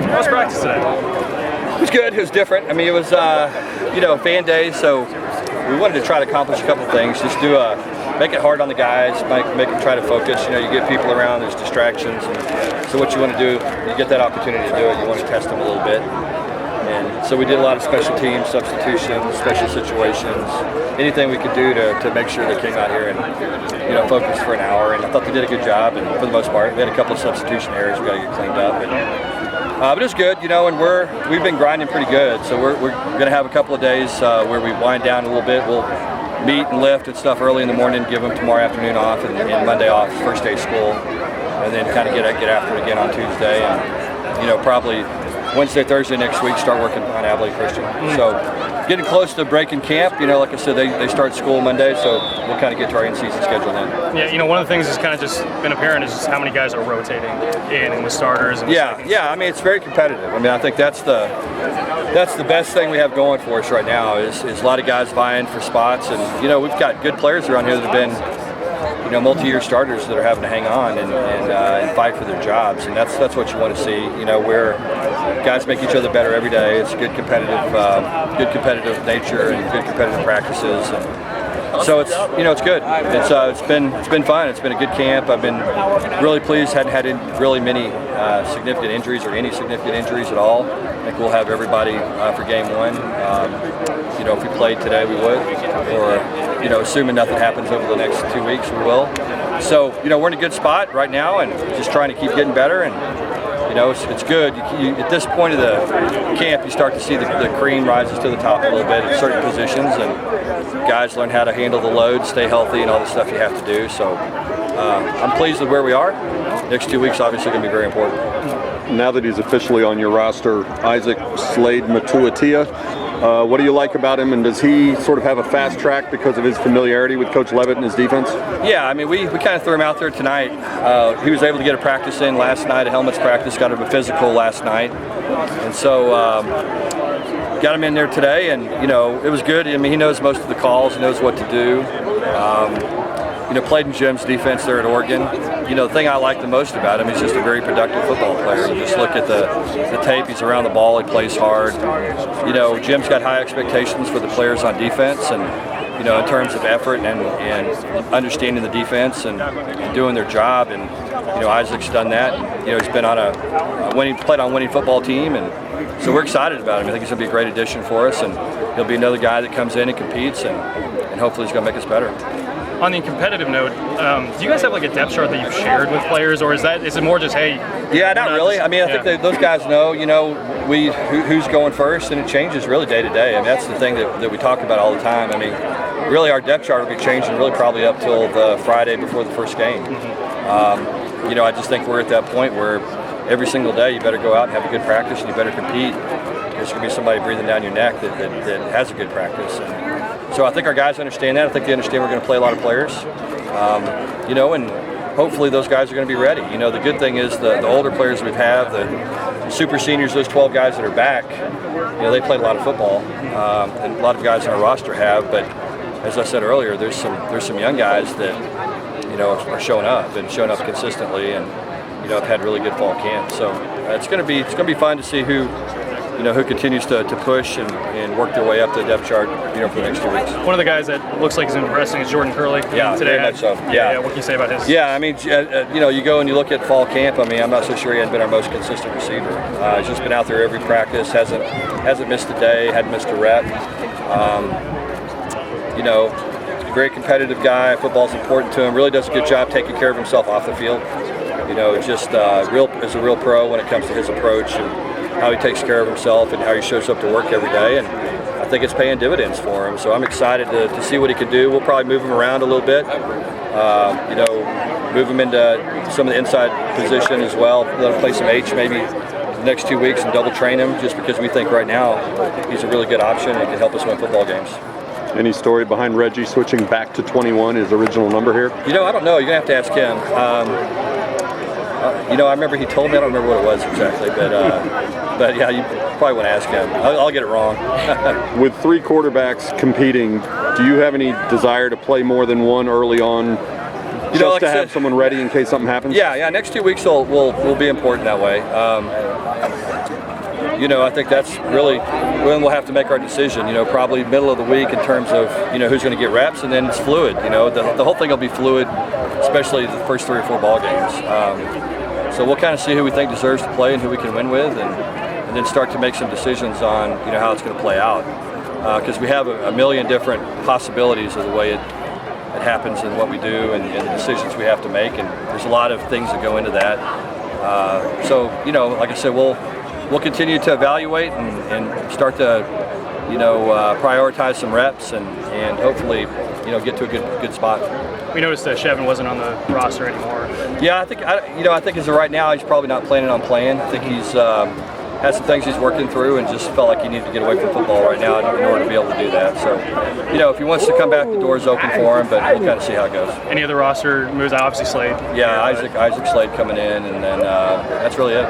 How was practice today? It was good. It was different. I mean, it was, fan day, so we wanted to try to accomplish a couple things. Just make it hard on the guys, make them try to focus. You get people around, there's distractions. And so what you want to do, you get that opportunity to do it, you want to test them a little bit. And so we did a lot of special teams, substitutions, special situations, anything we could do to make sure they came out here and focused for an hour. And I thought they did a good job. And for the most part, we had a couple of substitution errors we got to get cleaned up. But it was good, and we've been grinding pretty good. So we're going to have a couple of days where we wind down a little bit. We'll meet and lift and stuff early in the morning, give them tomorrow afternoon off, and Monday off, first day of school, and then kind of get after it again on Tuesday, and probably Wednesday, Thursday next week start working on Abilene Christian. So getting close to breaking camp. Like I said, they start school Monday, so we'll kind of get to our in-season schedule then. Yeah, one of the things that's kind of just been apparent is just how many guys are rotating in with starters. And yeah. I mean, it's very competitive. I mean, I think that's the best thing we have going for us right now is a lot of guys vying for spots, and we've got good players around here that have been multi-year starters that are having to hang on and fight for their jobs, and that's what you want to see. Where guys make each other better every day. It's good competitive nature and good competitive practices, and so it's good. It's been fun. It's been a good camp. I've been really pleased. Hadn't had really many significant injuries or any significant injuries at all. I think we'll have everybody for game one. If we played today, we would, or assuming nothing happens over the next 2 weeks, we will. So we're in a good spot right now, and just trying to keep getting better. And it's good. At this point of the camp, you start to see the cream rises to the top a little bit at certain positions, and guys learn how to handle the load, stay healthy, and all the stuff you have to do. So I'm pleased with where we are. Next 2 weeks obviously going to be very important. Now that he's officially on your roster, Isaac Slade-Matautia, what do you like about him, and does he sort of have a fast track because of his familiarity with Coach Levitt and his defense? Yeah, I mean, we kind of threw him out there tonight. He was able to get a practice in last night, a helmets practice, got him a physical last night. And so got him in there today, and, it was good. I mean, he knows most of the calls, he knows what to do. Played in Jim's defense there at Oregon. The thing I like the most about him, he's just a very productive football player. You just look at the tape, he's around the ball, he plays hard. Jim's got high expectations for the players on defense, and in terms of effort and understanding the defense and doing their job. And Isaac's done that. And, he's been on played on a winning football team, and so we're excited about him. I think he's going to be a great addition for us, and he'll be another guy that comes in and competes, and hopefully he's going to make us better. On the competitive note, do you guys have like a depth chart that you've shared with players, or is it more just, hey? Yeah, not really. I mean, I think those guys know, who's going first, and it changes really day to day. I mean, that's the thing that we talk about all the time. I mean, really our depth chart will be changing really probably up till the Friday before the first game. I just think we're at that point where every single day you better go out and have a good practice, and you better compete. There's going to be somebody breathing down your neck that has a good practice. So I think our guys understand that. I think they understand we're going to play a lot of players, and hopefully those guys are going to be ready. The good thing is the older players we've had, the super seniors, those 12 guys that are back, they played a lot of football, and a lot of guys on our roster have. But as I said earlier, there's some young guys that are showing up consistently, and have had really good fall camp. So it's going to be fun to see who continues to push and work their way up the depth chart, for the next 2 weeks. One of the guys that looks like he's impressing is Jordan Curley. Yeah, today. very much so. Yeah. What can you say about his? Yeah, I mean, you go and you look at fall camp. I mean, I'm not so sure he hasn't been our most consistent receiver. He's just been out there every practice, hasn't missed a day, hadn't missed a rep. He's a very competitive guy. Football's important to him. Really does a good job taking care of himself off the field. Just is a real pro when it comes to his approach and how he takes care of himself and how he shows up to work every day, and I think it's paying dividends for him. So I'm excited to see what he can do. We'll probably move him around a little bit, move him into some of the inside position as well. Let him play some H maybe the next 2 weeks and double train him, just because we think right now he's a really good option and can help us win football games. Any story behind Reggie switching back to 21, his original number here? I don't know. You're going to have to ask him. I remember he told me. I don't remember what it was exactly, but yeah, you probably want to ask him. I'll get it wrong. With 3 quarterbacks competing, do you have any desire to play more than one early on Just to have someone ready in case something happens? Yeah. Next 2 weeks will be important that way. I think that's really when we'll have to make our decision. Probably middle of the week in terms of who's going to get reps, and then it's fluid. The whole thing will be fluid, especially the first 3 or 4 ball games. So we'll kind of see who we think deserves to play and who we can win with, and then start to make some decisions on how it's going to play out. Because we have a million different possibilities of the way it happens and what we do and the decisions we have to make, and there's a lot of things that go into that. So like I said, we'll continue to evaluate and start to prioritize some reps and hopefully get to a good spot. We noticed that Shevin wasn't on the roster anymore. Yeah, I think as of right now he's probably not planning on playing. I think he's has some things he's working through and just felt like he needed to get away from football right now in order to be able to do that. So, if he wants to come back, the door's open for him, but we'll kind of see how it goes. Any other roster moves? Obviously Slade. Yeah, Isaac Slade coming in, and then that's really it.